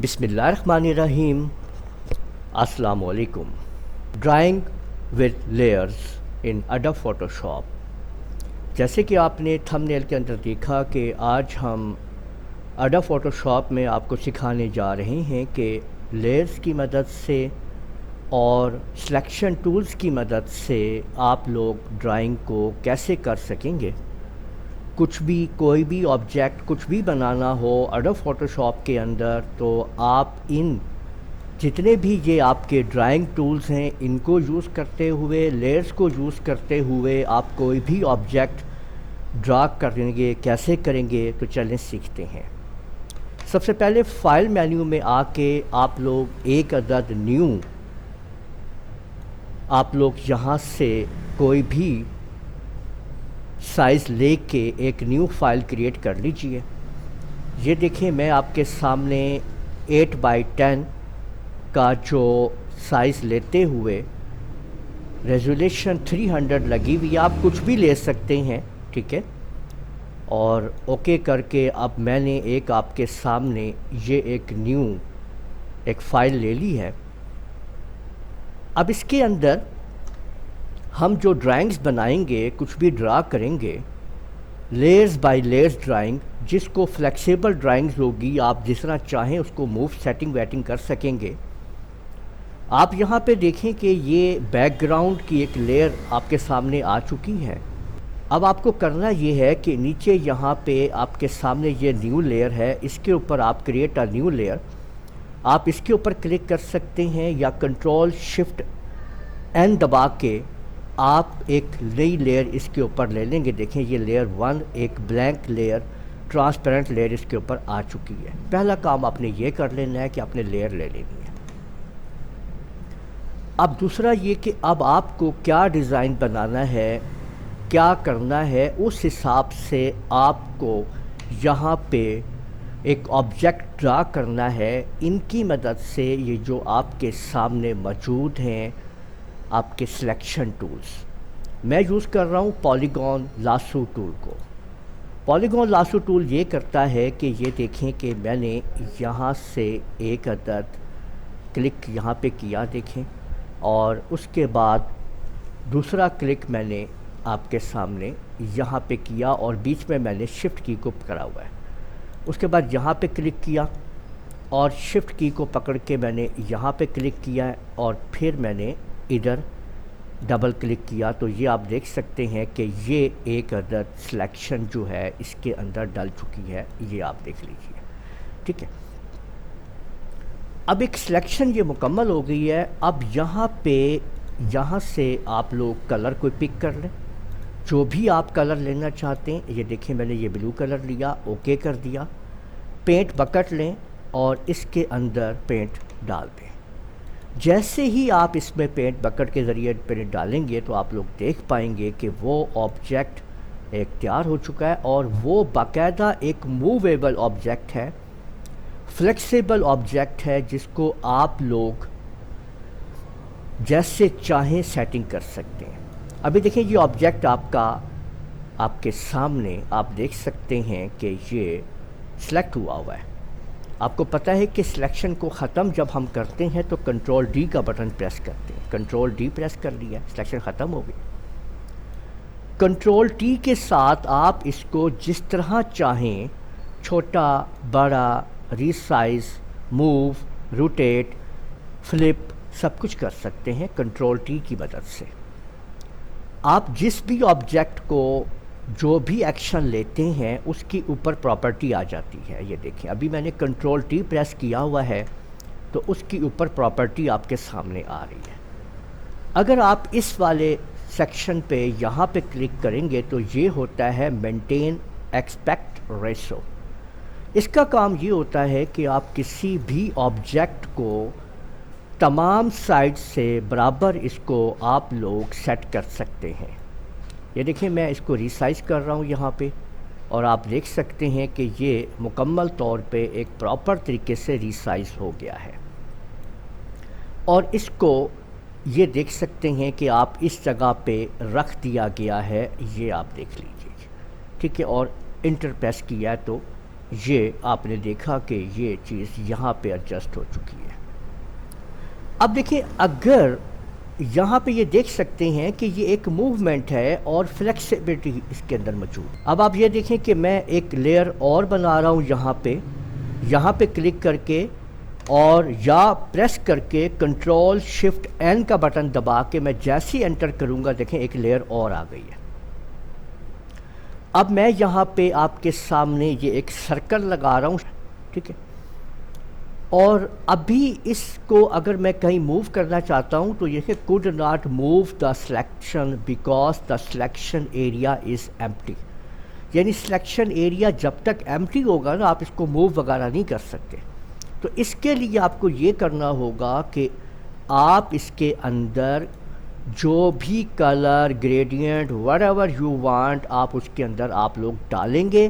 بسم اللہ الرحمن الرحیم۔ السلام علیکم۔ Drawing with layers in Adobe Photoshop. جیسے کہ آپ نے تھمب نیل کے اندر دیکھا کہ آج ہم ایڈوب فوٹوشاپ میں آپ کو سکھانے جا رہے ہیں کہ لیئرز کی مدد سے اور سلیکشن ٹولز کی مدد سے آپ لوگ ڈرائنگ کو کیسے کر سکیں گے۔ کچھ بھی کوئی بھی آبجیکٹ کچھ بھی بنانا ہو ایڈوب فوٹوشاپ کے اندر تو آپ ان جتنے بھی یہ آپ کے ڈرائنگ ٹولز ہیں ان کو یوز کرتے ہوئے، لیئرز کو یوز کرتے ہوئے آپ کوئی بھی آبجیکٹ ڈرا کریں گے، کیسے کریں گے تو چلیں سیکھتے ہیں۔ سب سے پہلے فائل مینیو میں آ کے آپ لوگ ایک عدد نیو آپ لوگ یہاں سے کوئی بھی سائز لے کے ایک نیو فائل کریٹ کر لیجئے۔ یہ دیکھیں میں آپ کے سامنے 8x10 کا جو سائز لیتے ہوئے ریزولیشن 300 لگی ہوئی، آپ کچھ بھی لے سکتے ہیں، ٹھیک ہے، اور اوکے کر کے اب میں نے ایک آپ کے سامنے یہ ایک نیو ایک فائل لے لی ہے۔ اب اس کے اندر ہم جو ڈرائنگز بنائیں گے، کچھ بھی ڈرا کریں گے، لیئرز بائی لیئرز ڈرائنگ، جس کو فلیکسیبل ڈرائنگز ہوگی، آپ جس طرح چاہیں اس کو موو سیٹنگ ویٹنگ کر سکیں گے۔ آپ یہاں پہ دیکھیں کہ یہ بیک گراؤنڈ کی ایک لیئر آپ کے سامنے آ چکی ہے۔ اب آپ کو کرنا یہ ہے کہ نیچے یہاں پہ آپ کے سامنے یہ نیو لیئر ہے، اس کے اوپر آپ کریٹ اے نیو لیئر، آپ اس کے اوپر کلک کر سکتے ہیں یا کنٹرول شفٹ این دبا کے آپ ایک نئی لیئر اس کے اوپر لے لیں گے۔ دیکھیں یہ لیئر 1 ایک بلینک لیئر، ٹرانسپیرنٹ لیئر اس کے اوپر آ چکی ہے۔ پہلا کام آپ نے یہ کر لینا ہے کہ آپ نے لیئر لے لینی ہے۔ اب دوسرا یہ کہ اب آپ کو کیا ڈیزائن بنانا ہے، کیا کرنا ہے، اس حساب سے آپ کو یہاں پہ ایک آبجیکٹ ڈرا کرنا ہے۔ ان کی مدد سے یہ جو آپ کے سامنے موجود ہیں آپ کے سلیکشن ٹولز، میں یوز کر رہا ہوں پالیگون لاسو ٹول کو۔ پالیگون لاسو ٹول یہ کرتا ہے کہ یہ دیکھیں کہ میں نے یہاں سے ایک عدد کلک یہاں پہ کیا، دیکھیں، اور اس کے بعد دوسرا کلک میں نے آپ کے سامنے یہاں پہ کیا اور بیچ میں نے شفٹ کی کو پکڑا ہوا ہے۔ اس کے بعد یہاں پہ کلک کیا اور شفٹ کی کو پکڑ کے میں نے یہاں پہ کلک کیا ہے اور پھر میں نے ادھر ڈبل کلک کیا، تو یہ آپ دیکھ سکتے ہیں کہ یہ ایک عدد سلیکشن جو ہے اس کے اندر ڈل چکی ہے، یہ آپ دیکھ لیجئے، ٹھیک ہے۔ اب ایک سلیکشن یہ مکمل ہو گئی ہے۔ اب یہاں سے آپ لوگ کلر کوئی پک کر لیں، جو بھی آپ کلر لینا چاہتے ہیں۔ یہ دیکھیں میں نے یہ بلو کلر لیا، اوکے کر دیا۔ پینٹ بکٹ لیں اور اس کے اندر پینٹ ڈال دیں۔ جیسے ہی آپ اس میں پینٹ بکٹ کے ذریعے پینٹ ڈالیں گے تو آپ لوگ دیکھ پائیں گے کہ وہ آبجیکٹ ایک تیار ہو چکا ہے اور وہ باقاعدہ ایک موویبل آبجیکٹ ہے، فلیکسیبل آبجیکٹ ہے، جس کو آپ لوگ جیسے چاہیں سیٹنگ کر سکتے ہیں۔ ابھی دیکھیں یہ آبجیکٹ آپ کے سامنے آپ دیکھ سکتے ہیں کہ یہ سلیکٹ ہوا ہے۔ آپ کو پتہ ہے کہ سلیکشن کو ختم جب ہم کرتے ہیں تو کنٹرول ڈی کا بٹن پریس کرتے ہیں، کنٹرول ڈی پریس کر لیا، سلیکشن ختم ہو گئی۔ کنٹرول ٹی کے ساتھ آپ اس کو جس طرح چاہیں چھوٹا، بڑا، ریسائز، موو، روٹیٹ، فلپ سب کچھ کر سکتے ہیں کنٹرول ٹی کی مدد سے۔ آپ جس بھی آبجیکٹ کو جو بھی ایکشن لیتے ہیں اس کی اوپر پراپرٹی آ جاتی ہے۔ یہ دیکھیں ابھی میں نے کنٹرول ٹی پریس کیا ہوا ہے تو اس کی اوپر پراپرٹی آپ کے سامنے آ رہی ہے۔ اگر آپ اس والے سیکشن پہ یہاں پہ کلک کریں گے تو یہ ہوتا ہے مینٹین ایکسپیکٹ ریشو۔ اس کا کام یہ ہوتا ہے کہ آپ کسی بھی آبجیکٹ کو تمام سائڈ سے برابر اس کو آپ لوگ سیٹ کر سکتے ہیں۔ یہ دیکھیں میں اس کو ریسائز کر رہا ہوں یہاں پہ اور آپ دیکھ سکتے ہیں کہ یہ مکمل طور پہ ایک پراپر طریقے سے ریسائز ہو گیا ہے، اور اس کو یہ دیکھ سکتے ہیں کہ آپ اس جگہ پہ رکھ دیا گیا ہے، یہ آپ دیکھ لیجیے، ٹھیک ہے، اور انٹر پریس کیا ہے تو یہ آپ نے دیکھا کہ یہ چیز یہاں پہ ایڈجسٹ ہو چکی ہے۔ اب دیکھیں اگر یہاں پہ یہ دیکھ سکتے ہیں کہ یہ ایک موومنٹ ہے اور فلیکسیبلٹی اس کے اندر موجود۔ اب آپ یہ دیکھیں کہ میں ایک لیئر اور بنا رہا ہوں یہاں پہ کلک کر کے اور یا پریس کر کے کنٹرول شفٹ این کا بٹن دبا کے میں جیسے ہی انٹر کروں گا دیکھیں ایک لیئر اور آ گئی ہے۔ اب میں یہاں پہ آپ کے سامنے یہ ایک سرکل لگا رہا ہوں، ٹھیک ہے، اور ابھی اس کو اگر میں کہیں موو کرنا چاہتا ہوں تو یہ کہ could not move the selection because the selection area is empty، یعنی سلیکشن ایریا جب تک ایمٹی ہوگا نا آپ اس کو موو وغیرہ نہیں کر سکتے۔ تو اس کے لیے آپ کو یہ کرنا ہوگا کہ آپ اس کے اندر جو بھی colour gradient what ever you want آپ اس کے اندر آپ لوگ ڈالیں گے،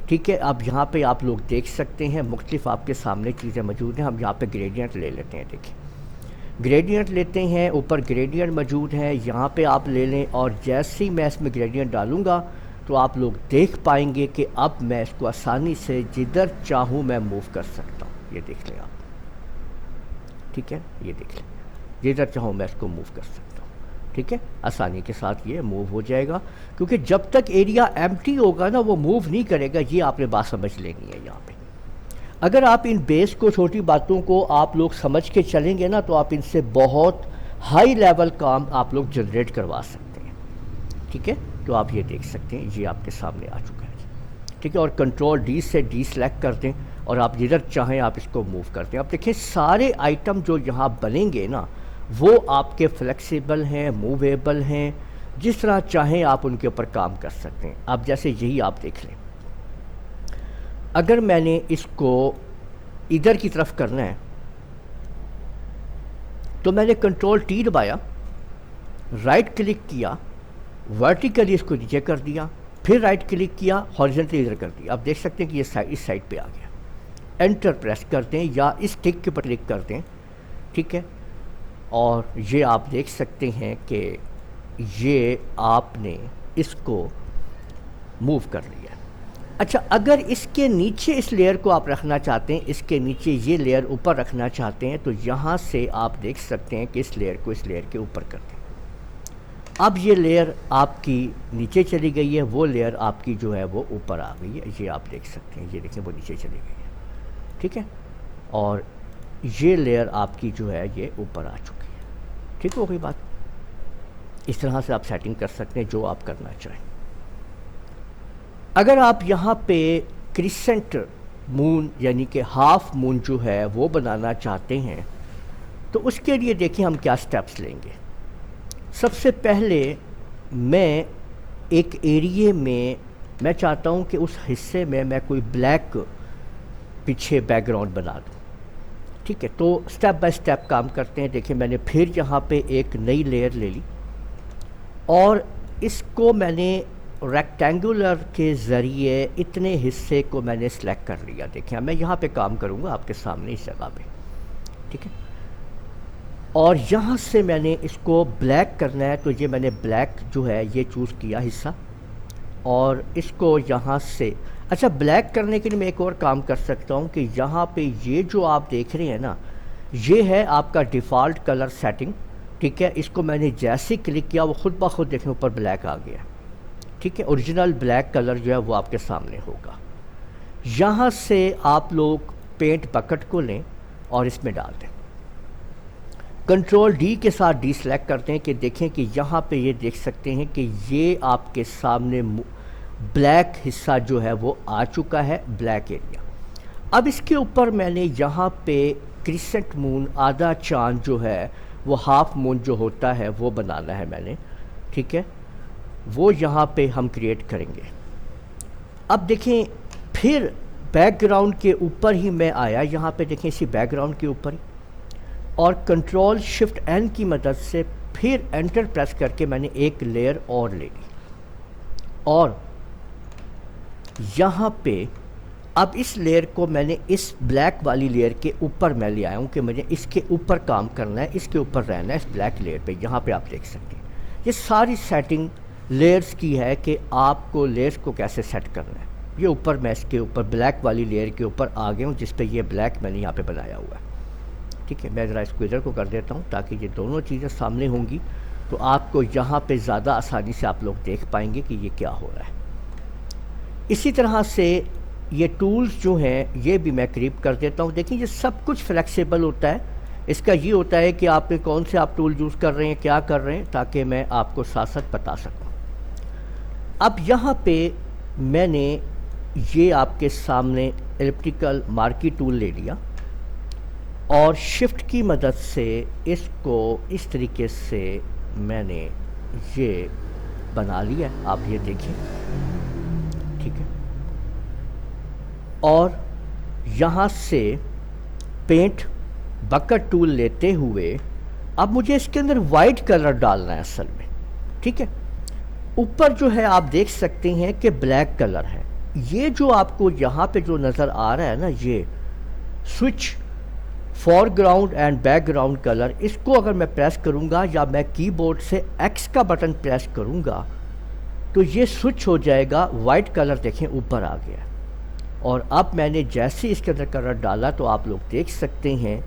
ٹھیک ہے۔ اب یہاں پہ آپ لوگ دیکھ سکتے ہیں مختلف آپ کے سامنے چیزیں موجود ہیں۔ ہم یہاں پہ گریڈینٹ لے لیتے ہیں، دیکھیں گریڈینٹ لیتے ہیں، اوپر گریڈینٹ موجود ہے، یہاں پہ آپ لے لیں اور جیسے ہی میں اس میں گریڈینٹ ڈالوں گا تو آپ لوگ دیکھ پائیں گے کہ اب میں اس کو آسانی سے جدھر چاہوں میں موو کر سکتا ہوں۔ یہ دیکھ لیں آپ، ٹھیک ہے، یہ دیکھ لیں جدھر چاہوں میں اس کو موو کر سکتا ہوں، ٹھیک ہے، آسانی کے ساتھ یہ موو ہو جائے گا، کیونکہ جب تک ایریا ایمٹی ہوگا نا وہ موو نہیں کرے گا۔ یہ آپ نے بات سمجھ لینی ہے یہاں پہ۔ اگر آپ ان بیس کو چھوٹی باتوں کو آپ لوگ سمجھ کے چلیں گے نا تو آپ ان سے بہت ہائی لیول کام آپ لوگ جنریٹ کروا سکتے ہیں، ٹھیک ہے۔ تو آپ یہ دیکھ سکتے ہیں یہ آپ کے سامنے آ چکا ہے، ٹھیک ہے، اور کنٹرول ڈی سے ڈی سلیکٹ کر دیں اور آپ جدھر چاہیں آپ اس کو موو کر دیں۔ اب دیکھیں سارے آئٹم جو یہاں بنیں گے نا وہ آپ کے فلیکسیبل ہیں، موویبل ہیں، جس طرح چاہیں آپ ان کے اوپر کام کر سکتے ہیں۔ اب جیسے یہی آپ دیکھ لیں، اگر میں نے اس کو ادھر کی طرف کرنا ہے تو میں نے کنٹرول ٹی دبایا، رائٹ کلک کیا، ورٹیکلی اس کو نیچے کر دیا، پھر رائٹ کلک کیا، ہاریزونٹلی ادھر کر دیا۔ آپ دیکھ سکتے ہیں کہ یہ اس سائڈ پہ آ گیا۔ انٹر پریس کر دیں یا اس ٹک کے اوپر کلک کر دیں، ٹھیک ہے، اور یہ آپ دیکھ سکتے ہیں کہ یہ آپ نے اس کو موو کر لیا۔ اچھا اگر اس کے نیچے اس لیئر کو آپ رکھنا چاہتے ہیں، اس کے نیچے یہ لیئر اوپر رکھنا چاہتے ہیں تو یہاں سے آپ دیکھ سکتے ہیں کہ اس لیئر کو اس لیئر کے اوپر کر دیں۔ اب یہ لیئر آپ کی نیچے چلی گئی ہے، وہ لیئر آپ کی جو ہے وہ اوپر آ گئی ہے، یہ آپ دیکھ سکتے ہیں، یہ دیکھیں وہ نیچے چلی گئی ہے، ٹھیک ہے، اور یہ لیئر آپ کی جو ہے یہ اوپر آ چکی ہے، ٹھیک ہو گئی بات۔ اس طرح سے آپ سیٹنگ کر سکتے ہیں جو آپ کرنا چاہیں۔ اگر آپ یہاں پہ کریسنٹ مون یعنی کہ ہاف مون جو ہے وہ بنانا چاہتے ہیں تو اس کے لیے دیکھیں ہم کیا سٹیپس لیں گے۔ سب سے پہلے میں ایک ایریے میں چاہتا ہوں کہ اس حصے میں کوئی بلیک پیچھے بیک گراؤنڈ بنا دوں، ٹھیک ہے، تو سٹیپ بائی سٹیپ کام کرتے ہیں۔ دیکھیں میں نے پھر یہاں پہ ایک نئی لیئر لے لی اور اس کو میں نے ریکٹینگولر کے ذریعے اتنے حصے کو میں نے سلیکٹ کر لیا۔ دیکھیں میں یہاں پہ کام کروں گا آپ کے سامنے اس جگہ پہ، ٹھیک ہے، اور یہاں سے میں نے اس کو بلیک کرنا ہے تو یہ میں نے بلیک جو ہے یہ چوز کیا حصہ، اور اس کو یہاں سے اچھا بلیک کرنے کے لیے میں ایک اور کام کر سکتا ہوں کہ یہاں پہ یہ جو آپ دیکھ رہے ہیں نا یہ ہے آپ کا ڈیفالٹ کلر سیٹنگ، ٹھیک ہے، اس کو میں نے جیسے کلک کیا وہ خود بخود دیکھیں اوپر بلیک آ گیا، ٹھیک ہے، اوریجنل بلیک کلر جو ہے وہ آپ کے سامنے ہوگا۔ یہاں سے آپ لوگ پینٹ بکٹ کو لیں اور اس میں ڈال دیں، کنٹرول ڈی کے ساتھ ڈی سلیکٹ کرتے ہیں کہ دیکھیں کہ یہاں پہ یہ دیکھ سکتے ہیں کہ یہ آپ کے سامنے بلیک حصہ جو ہے وہ آ چکا ہے، بلیک ایریا۔ اب اس کے اوپر میں نے یہاں پہ کریسنٹ مون آدھا چاند جو ہے وہ ہاف مون جو ہوتا ہے وہ بنانا ہے میں نے، ٹھیک ہے، وہ یہاں پہ ہم کریٹ کریں گے۔ اب دیکھیں پھر بیک گراؤنڈ کے اوپر ہی میں آیا، یہاں پہ دیکھیں اسی بیک گراؤنڈ کے اوپر ہی، اور کنٹرول شفٹ این کی مدد سے پھر انٹر پریس کر کے میں نے ایک لیئر اور لے لی، اور یہاں پہ اب اس لیئر کو میں نے اس بلیک والی لیئر کے اوپر میں لے آیا ہوں کہ مجھے اس کے اوپر کام کرنا ہے، اس کے اوپر رہنا ہے، اس بلیک لیئر پہ۔ یہاں پہ آپ دیکھ سکتے ہیں یہ ساری سیٹنگ لیئرز کی ہے کہ آپ کو لیئرز کو کیسے سیٹ کرنا ہے۔ یہ اوپر میں اس کے اوپر بلیک والی لیئر کے اوپر آ گیا ہوں، جس پہ یہ بلیک میں نے یہاں پہ بنایا ہوا ہے. ٹھیک ہے، میں ذرا اس کو ادھر کو کر دیتا ہوں تاکہ یہ دونوں چیزیں سامنے ہوں گی تو آپ کو یہاں پہ زیادہ آسانی سے آپ لوگ دیکھ پائیں گے کہ یہ کیا ہو رہا ہے. اسی طرح سے یہ ٹولز جو ہیں یہ بھی میں قریب کر دیتا ہوں. دیکھیں یہ سب کچھ فلیکسیبل ہوتا ہے. اس کا یہ ہوتا ہے کہ آپ کون سے آپ ٹول یوز کر رہے ہیں، کیا کر رہے ہیں، تاکہ میں آپ کو ساتھ ساتھ بتا سکوں. اب یہاں پہ میں نے یہ آپ کے سامنے ایلپٹیکل مارکی ٹول لے لیا اور شفٹ کی مدد سے اس کو اس طریقے سے میں نے یہ بنا لیا. آپ یہ دیکھیں، ٹھیک ہے. اور یہاں سے پینٹ بکٹ ٹول لیتے ہوئے اب مجھے اس کے اندر وائٹ کلر ڈالنا ہے اصل میں. ٹھیک ہے، اوپر جو ہے آپ دیکھ سکتے ہیں کہ بلیک کلر ہے. یہ جو آپ کو یہاں پہ جو نظر آ رہا ہے نا، یہ switch foreground and background colour, اس کو اگر میں پریس کروں گا یا میں کی بورڈ سے ایکس کا بٹن پریس کروں گا تو یہ سوئچ ہو جائے گا. وائٹ کلر دیکھیں اوپر آ گیا. اور اب میں نے جیسے اس کے اندر کلر ڈالا تو آپ لوگ دیکھ سکتے ہیں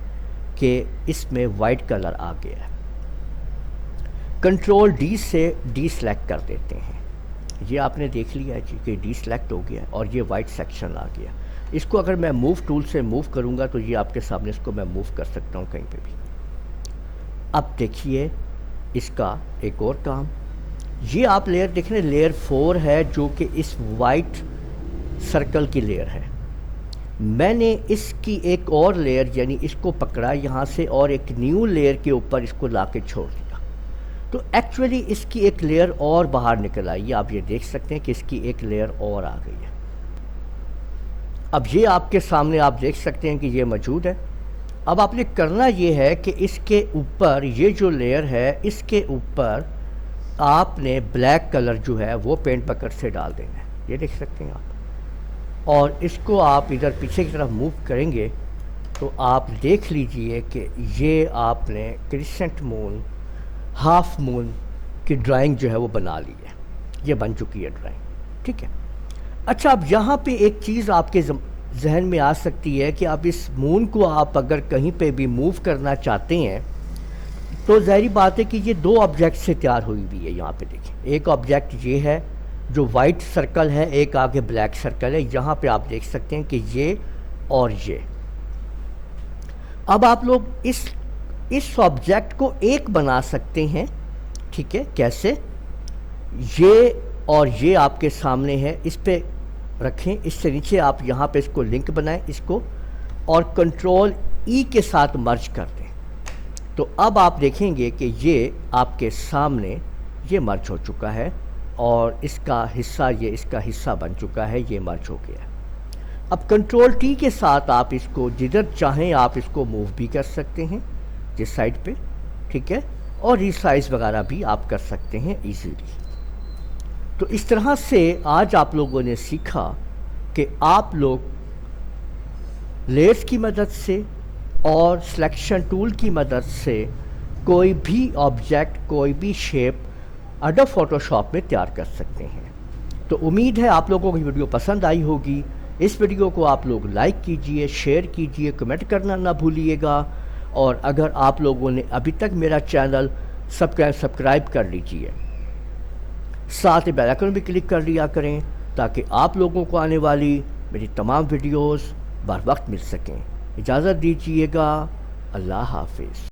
کہ اس میں وائٹ کلر آ گیا ہے. کنٹرول ڈی سے ڈی سلیکٹ کر دیتے ہیں. یہ آپ نے دیکھ لیا ہے جی کہ ڈی سلیکٹ ہو گیا اور یہ وائٹ سیکشن آ گیا. اس کو اگر میں موو ٹول سے موو کروں گا تو یہ آپ کے سامنے اس کو میں موو کر سکتا ہوں کہیں پہ بھی. اب دیکھیے اس کا ایک اور کام، یہ آپ لیئر دیکھ رہے ہیں، لیئر 4 ہے جو کہ اس وائٹ سرکل کی لیئر ہے. میں نے اس کی ایک اور لیئر یعنی اس کو پکڑا یہاں سے اور ایک نیو لیئر کے اوپر اس کو لا کے چھوڑ دیا تو ایکچولی اس کی ایک لیئر اور باہر نکل آئی. آپ یہ دیکھ سکتے ہیں کہ اس کی ایک لیئر اور آ گئی ہے. اب یہ آپ کے سامنے آپ دیکھ سکتے ہیں کہ یہ موجود ہے. اب آپ نے کرنا یہ ہے کہ اس کے اوپر یہ جو لیئر ہے اس کے اوپر آپ نے بلیک کلر جو ہے وہ پینٹ بکٹ سے ڈال دینا ہے. یہ دیکھ سکتے ہیں آپ. اور اس کو آپ ادھر پیچھے کی طرف موو کریں گے تو آپ دیکھ لیجئے کہ یہ آپ نے کریسنٹ مون، ہاف مون کی ڈرائنگ جو ہے وہ بنا لی ہے. یہ بن چکی ہے ڈرائنگ. ٹھیک ہے. اچھا، اب یہاں پہ ایک چیز آپ کے ذہن میں آ سکتی ہے کہ اب اس مون کو آپ اگر کہیں پہ بھی موو کرنا چاہتے ہیں تو ظاہری بات ہے کہ یہ دو آبجیکٹ سے تیار ہوئی ہوئی ہے. یہاں پہ دیکھیں، ایک آبجیکٹ یہ ہے جو وائٹ سرکل ہے، ایک آگے بلیک سرکل ہے. یہاں پہ آپ دیکھ سکتے ہیں کہ یہ اور یہ. اب آپ لوگ اس آبجیکٹ کو ایک بنا سکتے ہیں. ٹھیک ہے، کیسے؟ یہ اور یہ آپ کے سامنے ہے، اس پہ رکھیں. اس سے نیچے آپ یہاں پہ اس کو لنک بنائیں اس کو اور کنٹرول ای کے ساتھ مرج کر دیں تو اب آپ دیکھیں گے کہ یہ آپ کے سامنے یہ مرج ہو چکا ہے اور اس کا حصہ یہ اس کا حصہ بن چکا ہے. یہ مرج ہو گیا. اب کنٹرول ٹی کے ساتھ آپ اس کو جدھر چاہیں آپ اس کو موو بھی کر سکتے ہیں جس سائڈ پہ. ٹھیک ہے، اور ریسائز وغیرہ بھی آپ کر سکتے ہیں ایزیلی. تو اس طرح سے آج آپ لوگوں نے سیکھا کہ آپ لوگ لیئرز کی مدد سے اور سلیکشن ٹول کی مدد سے کوئی بھی آبجیکٹ، کوئی بھی شیپ ایڈوب فوٹو شاپ میں تیار کر سکتے ہیں. تو امید ہے آپ لوگوں کو یہ ویڈیو پسند آئی ہوگی. اس ویڈیو کو آپ لوگ لائک کیجئے، شیئر کیجئے، کمنٹ کرنا نہ بھولیے گا. اور اگر آپ لوگوں نے ابھی تک میرا چینل سبسکرائب کر لیجئے، ساتھ بیل آئیکن بھی کلک کر لیا کریں تاکہ آپ لوگوں کو آنے والی میری تمام ویڈیوز بر وقت مل سکیں. اجازت دیجیے گا. اللہ حافظ.